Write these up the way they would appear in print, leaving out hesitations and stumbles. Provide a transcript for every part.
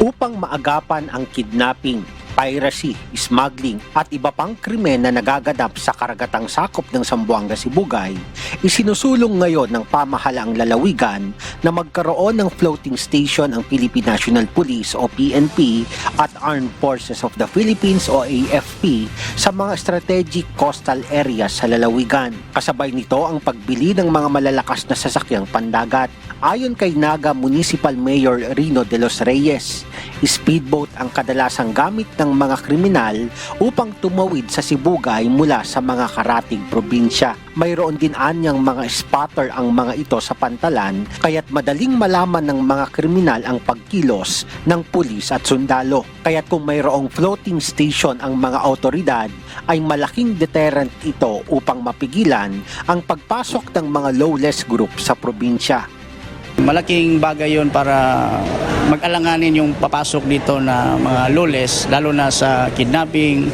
upang maagapan ang kidnapping, piracy, smuggling at iba pang krimen na nagaganap sa karagatang sakop ng Zamboanga, Sibugay, isinusulong ngayon ng pamahalaang lalawigan na magkaroon ng floating station ang Philippine National Police o PNP at Armed Forces of the Philippines o AFP sa mga strategic coastal areas sa lalawigan. Kasabay nito ang pagbili ng mga malalakas na sasakyang pandagat. Ayon kay Naga Municipal Mayor Rino de los Reyes, speedboat ang kadalasang gamit ng mga kriminal upang tumawid sa Sibugay mula sa mga karatig probinsya. Mayroon din anyang mga spotter ang mga ito sa pantalan, kaya't madaling malaman ng mga kriminal ang pagkilos ng pulis at sundalo. Kaya't kung mayroong floating station ang mga autoridad, ay malaking deterrent ito upang mapigilan ang pagpasok ng mga lawless group sa probinsya. Malaking bagay yun para mag-alanganin yung papasok dito na mga lawless, lalo na sa kidnapping,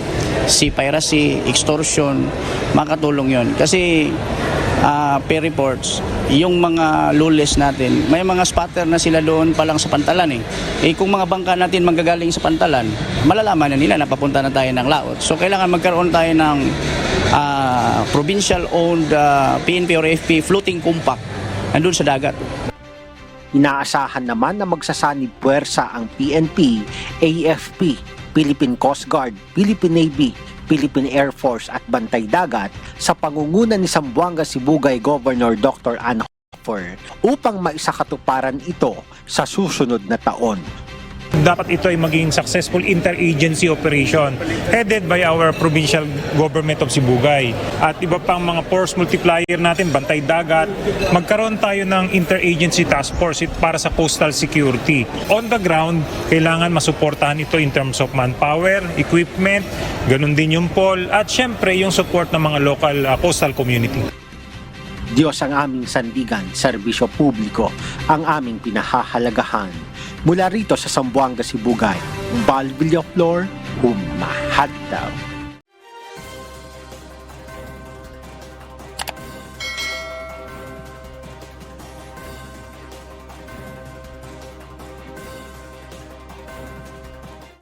si piracy, extortion, makatulong yun. Kasi per reports, yung mga lawless natin, may mga spotter na sila doon pa lang sa pantalan kung mga bangka natin manggagaling sa pantalan, malalaman na nila na papunta na tayo ng laot. So kailangan magkaroon tayo ng provincial-owned PNP or AFP floating compact nandun sa dagat. Inaasahan naman na magsasanib puwersa ang PNP, AFP, Philippine Coast Guard, Philippine Navy, Philippine Air Force at Bantay Dagat sa pangunguna ni Zamboanga Sibugay Governor Dr. Ann Hofer upang maisakatuparan ito sa susunod na taon. Dapat ito ay maging successful interagency operation headed by our provincial government of Sibugay. At iba pang mga force multiplier natin, Bantay Dagat, magkaroon tayo ng interagency task force para sa coastal security. On the ground, kailangan masuportahan ito in terms of manpower, equipment, ganun din yung POL, at syempre yung support ng mga local coastal community. Diyos ang aming sandigan, serbisyo publiko, ang aming pinahahalagahan. Mula rito sa Zamboanga, Sibugay, Val Villaflor, humahataw.